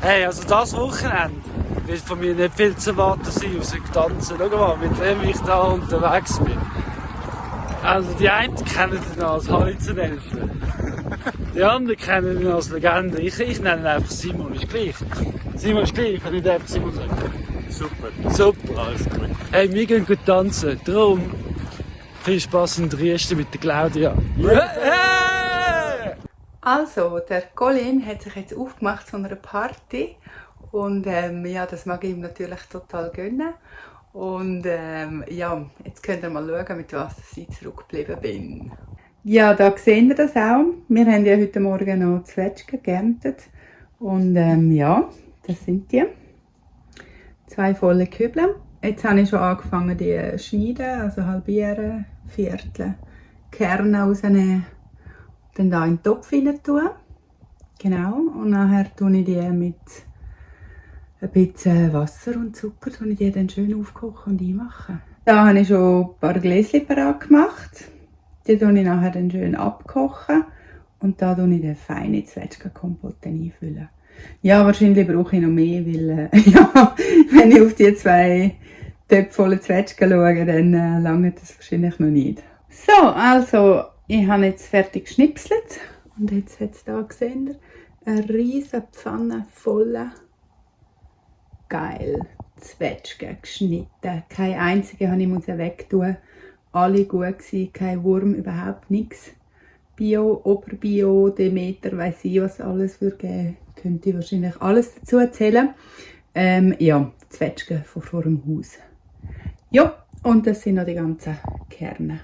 Hey, also das Wochenende wird von mir nicht viel zu erwarten sein, außer tanzen. Schau mal, mit wem ich da unterwegs bin. Also die einen kennen ihn als Halizenelfe. Die anderen kennen ihn als Legende. Ich nenne ihn einfach Simon, ist gleich. Simon ist gleich, ich kann nicht einfach Simon sagen. Super. Alles gut. Hey, wir gehen gut tanzen. Darum viel Spass in Trieste mit der Claudia. Also, der Colin hat sich jetzt aufgemacht zu einer Party und ja, das mag ich ihm natürlich total gönnen. Und ja, jetzt könnt ihr mal schauen, mit was ich zurückgeblieben bin. Ja, da seht ihr das auch. Wir haben ja heute Morgen noch Zwetschgen geerntet. Und ja, das sind die. 2 volle Kübel. Jetzt habe ich schon angefangen, die zu schneiden, also halbieren, vierteln, Kerne rausnehmen. Dann da in den Topf rein tun. Genau. Und nachher tue ich die mit ein bisschen Wasser und Zucker dann schön aufkochen und einmachen. Da habe ich schon ein paar Gläschen parat gemacht. Die tue ich nachher dann schön abkochen. Und da tue ich den feinen Zwetschgenkompott einfüllen. Ja, wahrscheinlich brauche ich noch mehr, weil ja, wenn ich auf die 2 Töpfe voller Zwetschgen schaue, dann lange das wahrscheinlich noch nicht. So, also ich habe jetzt fertig geschnipselt und jetzt hat es hier gesehen, eine riesige Pfanne voller geil Zwetschgen geschnitten. Keine einzige habe ich wegtun. Alle gut gewesen, kein Wurm, überhaupt nichts. Bio, Oberbio, Demeter, weiss ich was alles würde geben. Könnte ich wahrscheinlich alles dazu erzählen. Ja, Zwetschgen von vor dem Haus. Ja, und das sind noch die ganzen Kerne,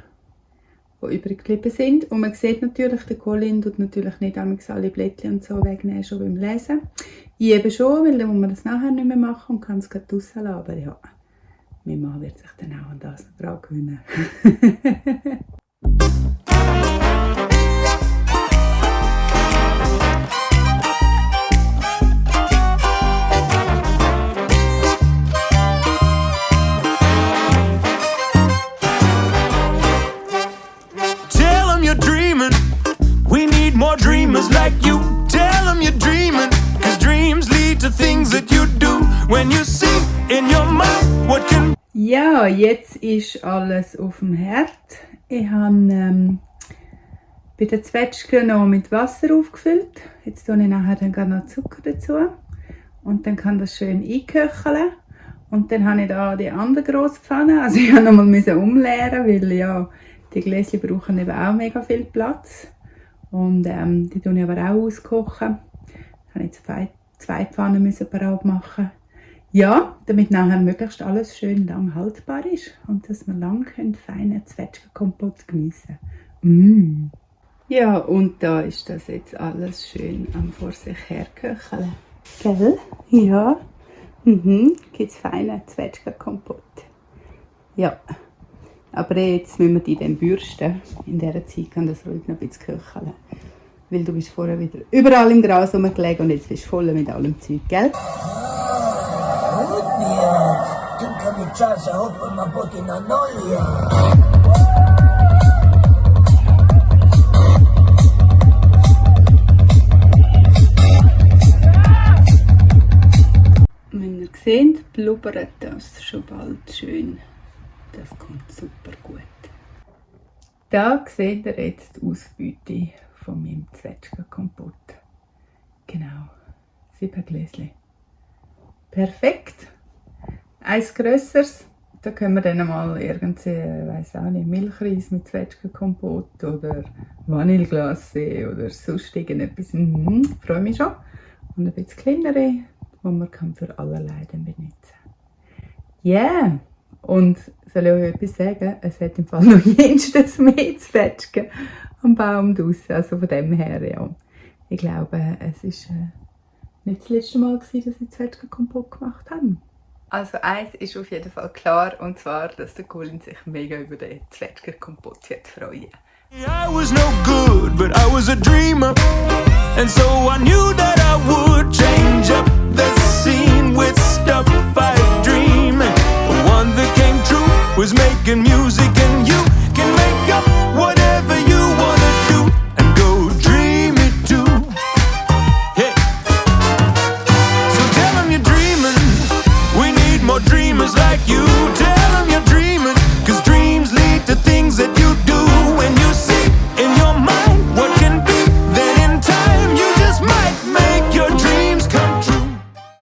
die übrig geblieben sind. Und man sieht natürlich, der Colin tut natürlich nicht alle Blättchen und so wegnehmen, schon beim Lesen. Ich eben schon, weil dann muss man das nachher nicht mehr machen und kann es gerade rauslassen. Aber ja, mein Mann wird sich dann auch an das noch dran gewöhnen. More dreamers like you. Tell them you're dreaming, cause dreams lead to things that you do. When you see in your mind what can... Ja, jetzt ist alles auf dem Herd. Ich habe bei den Zwetschgen noch mit Wasser aufgefüllt. Jetzt tue ich nachher dann noch Zucker dazu. Und dann kann das schön einköcheln. Und dann habe ich da die andere grosse Pfanne. Also ich musste nochmal umleeren, weil ja, die Gläschen brauchen eben auch mega viel Platz. Und die tue ich aber auch auskochen. Ich habe jetzt 2 Pfannen parat machen. Ja, damit nachher möglichst alles schön lang haltbar ist und dass wir lang feinen Zwetschgenkompott geniessen können. Ja, und da ist das jetzt alles schön am vor sich her köcheln. Gell? Ja. Gibt es feinen Zwetschgenkompott. Ja. Aber jetzt müssen wir die dann bürsten. In dieser Zeit kann das ruhig noch ein bisschen köcheln. Weil du bist vorher wieder überall im Gras rumgelegen und jetzt bist du voll mit allem Zeug, gell? Wenn ihr seht, blubbert das schon bald schön. Das kommt super gut. Da seht ihr jetzt die Ausbeute von meinem Zwetschgenkompott. Genau, 7 Gläschen. Perfekt. Eins grösseres, da können wir dann mal irgendwie, weiss auch nicht, Milchreis mit Zwetschgenkompott oder Vanilleglace oder sonst irgendetwas. Freue mich schon. Und ein bisschen kleinere, die man für allerlei dann benutzen kann. Yeah! Und soll ich euch etwas sagen? Es hat im Fall noch jenstes mehr Zwetschgen am Baum draussen. Also von dem her, ja. Ich glaube, es war nicht das letzte Mal, dass ich Zwetschgenkompott gemacht habe. Also eins ist auf jeden Fall klar, und zwar, dass der Colin sich mega über den Zwetschgenkompott freuen. I was no good, but I was a dreamer. And so I knew that I would change.